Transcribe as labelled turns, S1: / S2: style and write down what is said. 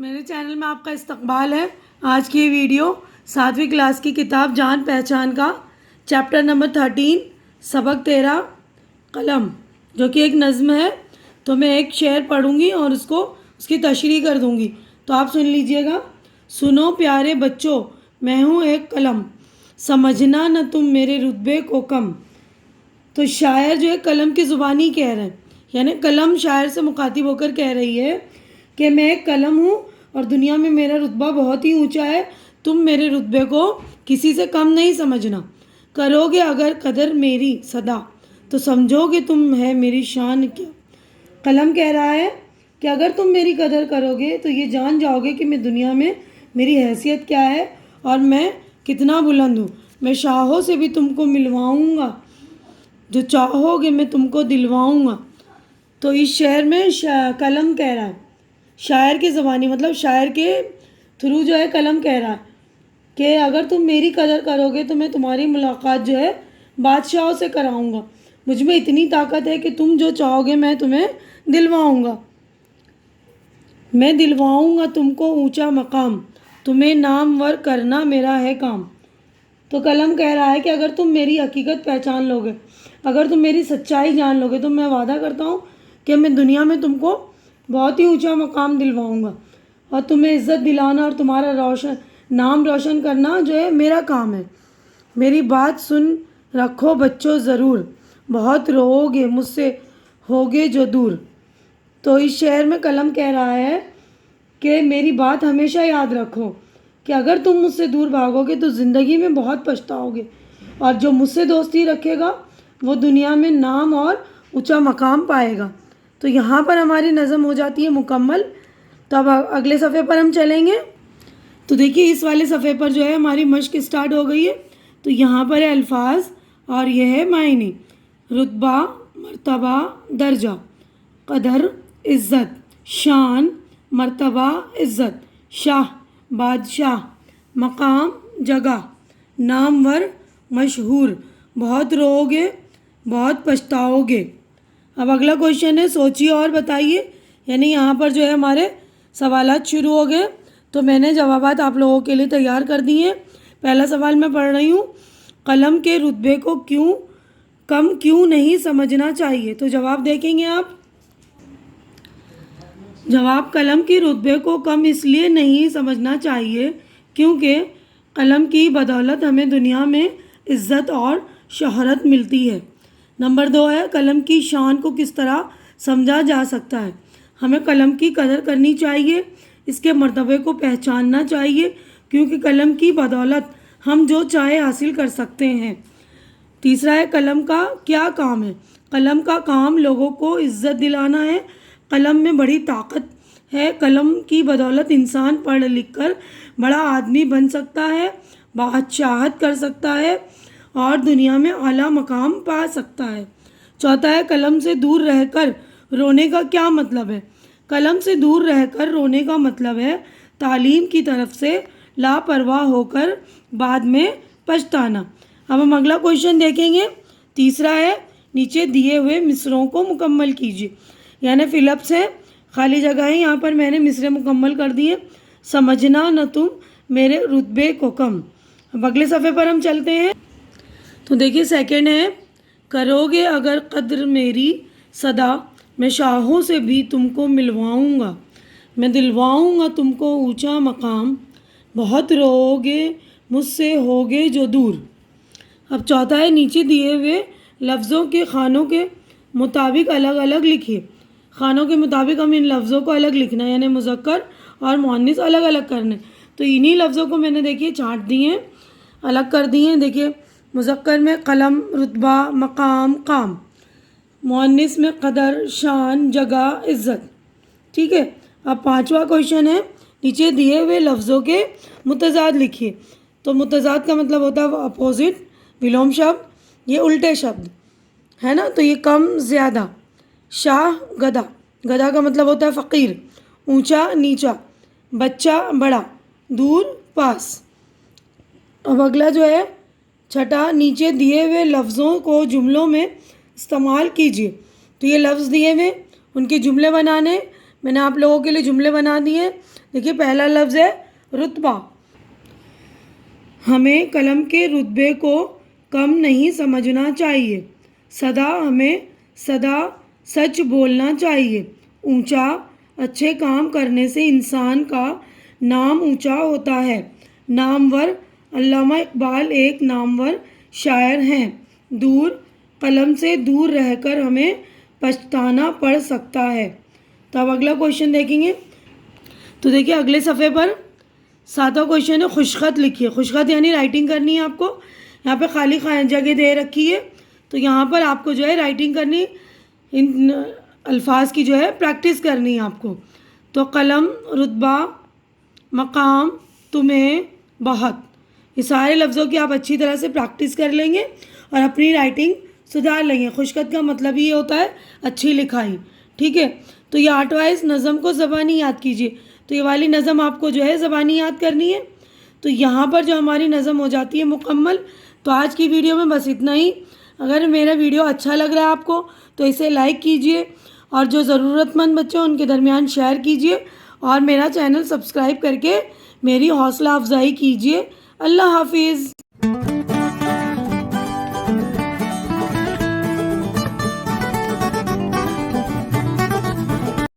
S1: میرے چینل میں آپ کا استقبال ہے۔ آج کی ویڈیو 7ویں کلاس کی کتاب جان پہچان کا چیپٹر نمبر 13 سبق 13 قلم، جو کہ ایک نظم ہے۔ تو میں ایک شعر پڑھوں گی اور اس کی تشریح کر دوں گی، تو آپ سن لیجئے گا۔ سنو پیارے بچوں، میں ہوں ایک قلم، سمجھنا نہ تم میرے رتبے کو کم۔ تو شاعر جو ہے قلم کی زبانی کہہ رہے ہیں، یعنی قلم شاعر سے مخاطب ہو کر کہہ رہی ہے کہ میں ایک قلم ہوں اور دنیا میں میرا رتبہ بہت ہی اونچا ہے، تم میرے رتبے کو کسی سے کم نہیں سمجھنا۔ کرو گے اگر قدر میری سدا، تو سمجھو گے تم ہے میری شان کیا۔ قلم کہہ رہا ہے کہ اگر تم میری قدر کرو گے تو یہ جان جاؤ گے کہ میں دنیا میں میری حیثیت کیا ہے اور میں کتنا بلند ہوں۔ میں شاہوں سے بھی تم کو ملواؤں گا، جو چاہو گے میں تم کو دلواؤں گا۔ تو اس شعر میں قلم کہہ رہا ہے، شاعر کی زبانی مطلب شاعر کے تھرو جو ہے قلم کہہ رہا ہے کہ اگر تم میری قدر کرو گے تو میں تمہاری ملاقات جو ہے بادشاہوں سے کراؤں گا۔ مجھ میں اتنی طاقت ہے کہ تم جو چاہو گے میں تمہیں دلواؤں گا۔ میں دلواؤں گا تم کو اونچا مقام، تمہیں نامور کرنا میرا ہے کام۔ تو قلم کہہ رہا ہے کہ اگر تم میری حقیقت پہچان لو گے، اگر تم میری سچائی جان لو گے، تو میں وعدہ کرتا ہوں کہ میں دنیا میں تم کو بہت ہی اونچا مقام دلواؤں گا، اور تمہیں عزت دلانا اور تمہارا نام روشن کرنا جو ہے میرا کام ہے۔ میری بات سن رکھو بچوں ضرور، بہت رو گے مجھ سے ہوگے جو دور۔ تو اس شعر میں قلم کہہ رہا ہے کہ میری بات ہمیشہ یاد رکھو کہ اگر تم مجھ سے دور بھاگو گے تو زندگی میں بہت پچھتاؤ گے، اور جو مجھ سے دوستی رکھے گا وہ دنیا میں نام اور اونچا مقام پائے گا۔ تو یہاں پر ہماری نظم ہو جاتی ہے مکمل۔ تو اب اگلے صفحے پر ہم چلیں گے۔ تو دیکھیے اس والے صفحے پر جو ہے ہماری مشق اسٹارٹ ہو گئی ہے۔ تو یہاں پر ہے الفاظ اور یہ ہے معنی۔ رتبہ، مرتبہ، درجہ، قدر، عزت، شان، مرتبہ، عزت، شاہ، بادشاہ، مقام، جگہ، نامور، مشہور، بہت رو گے، بہت پچھتاؤ گے۔ اب اگلا کویشچن ہے، سوچیے اور بتائیے، یعنی یہاں پر جو ہے ہمارے سوالات شروع ہو گئے۔ تو میں نے جوابات آپ لوگوں کے لیے تیار کر دیے ہیں۔ پہلا سوال میں پڑھ رہی ہوں، قلم کے رتبے کو کم کیوں نہیں سمجھنا چاہیے؟ تو جواب دیکھیں گے آپ۔ جواب، قلم کی رتبے کو کم اس لیے نہیں سمجھنا چاہیے کیونکہ قلم کی بدولت ہمیں دنیا میں عزت اور شہرت ملتی ہے۔ نمبر 2 ہے، قلم کی شان کو کس طرح سمجھا جا سکتا ہے؟ ہمیں قلم کی قدر کرنی چاہیے، اس کے مرتبے کو پہچاننا چاہیے، کیونکہ قلم کی بدولت ہم جو چاہے حاصل کر سکتے ہیں۔ تیسرا ہے، قلم کا کیا کام ہے؟ قلم کا کام لوگوں کو عزت دلانا ہے۔ قلم میں بڑی طاقت ہے، قلم کی بدولت انسان پڑھ لکھ کر بڑا آدمی بن سکتا ہے، بادشاہت کر سکتا ہے اور دنیا میں اعلیٰ مقام پا سکتا ہے۔ چوتھا ہے، قلم سے دور رہ کر رونے کا کیا مطلب ہے؟ قلم سے دور رہ کر رونے کا مطلب ہے تعلیم کی طرف سے لاپرواہ ہو کر بعد میں پچھتانا۔ اب ہم اگلا کویشچن دیکھیں گے۔ تیسرا ہے، نیچے دیے ہوئے مصرعوں کو مکمل کیجیے، یعنی فل اپس ہے، خالی جگہ ہے، یہاں پر میں نے مصرع مکمل کر دیے۔ سمجھنا نہ تم میرے رتبے کو کم۔ اب اگلے صفحے پر ہم چلتے ہیں۔ تو دیکھیے سیکنڈ ہے، کرو گے اگر قدر میری سدا، میں شاہوں سے بھی تم کو ملواؤں گا، میں دلواؤں گا تم کو اونچا مقام، بہت رو گے مجھ سے ہوگے جو دور۔ اب چوتھا ہے، نیچے دیے ہوئے لفظوں کے خانوں کے مطابق الگ الگ لکھیے۔ خانوں کے مطابق ہم ان لفظوں کو الگ لکھنا ہے، یعنی مذکر اور مؤنث الگ الگ کرنے۔ تو انہی لفظوں کو میں نے دیکھیے چھانٹ دیے ہیں، الگ کر دیے ہیں۔ دیکھیے مذکر میں قلم، رتبہ، مقام، کام، مؤنث میں قدر، شان، جگہ، عزت۔ ٹھیک ہے۔ اب پانچواں کویشچن ہے، نیچے دیے ہوئے لفظوں کے متضاد لکھیے۔ تو متضاد کا مطلب ہوتا ہے اپوزٹ، ویلوم شبد، یہ الٹے شبد ہے نا۔ تو یہ کم، زیادہ، شاہ، گدھا، گدھا کا مطلب ہوتا ہے فقیر، اونچا، نیچا، بچہ، بڑا، دور، پاس۔ اب اگلا جو ہے چھٹا، نیچے دیے ہوئے لفظوں کو جملوں میں استعمال کیجیے۔ تو یہ لفظ دیے ہوئے، ان کے جملے بنانے، میں نے آپ لوگوں کے لیے جملے بنا دیے۔ دیکھیے پہلا لفظ ہے رتبہ. ہمیں قلم کے رتبے کو کم نہیں سمجھنا چاہیے. ہمیں سدا سچ بولنا چاہیے. اونچا، اچھے کام کرنے سے انسان کا نام اونچا ہوتا ہے. نامور، علامہ اقبال ایک نامور شاعر ہیں. دور، قلم سے دور رہ کر ہمیں پچھتانا پڑ سکتا ہے. تو اب اگلا کوشچن دیکھیں گے. تو دیکھیے اگلے صفحے پر 7واں کوشچن ہے خوشخط لکھیے. خوشخط یعنی رائٹنگ کرنی ہے آپ کو. یہاں پہ خالی جگہ دے رکھی ہے تو یہاں پر آپ کو جو ہے رائٹنگ کرنی، ان الفاظ کی جو ہے پریکٹس کرنی ہے آپ کو. تو قلم، رتبہ، مقام، تمہیں، بہت، یہ سارے لفظوں کی آپ اچھی طرح سے پریکٹس کر لیں گے اور اپنی رائٹنگ سدھار لیں گے. خوشخط کا مطلب یہ ہوتا ہے اچھی لکھائی. ٹھیک ہے. تو یہ 8واں اس نظم کو زبانی یاد کیجیے. تو یہ والی نظم آپ کو جو ہے زبانی یاد کرنی ہے. تو یہاں پر جو ہماری نظم ہو جاتی ہے مکمل. تو آج کی ویڈیو میں بس اتنا ہی. اگر میرا ویڈیو اچھا لگ رہا ہے آپ کو تو اسے لائک کیجیے اور جو ضرورت مند بچے ہیں ان کے درمیان شیئر کیجیے اور میرا چینل سبسکرائب کر کے میری حوصلہ افزائی کیجیے. اللہ حافظ.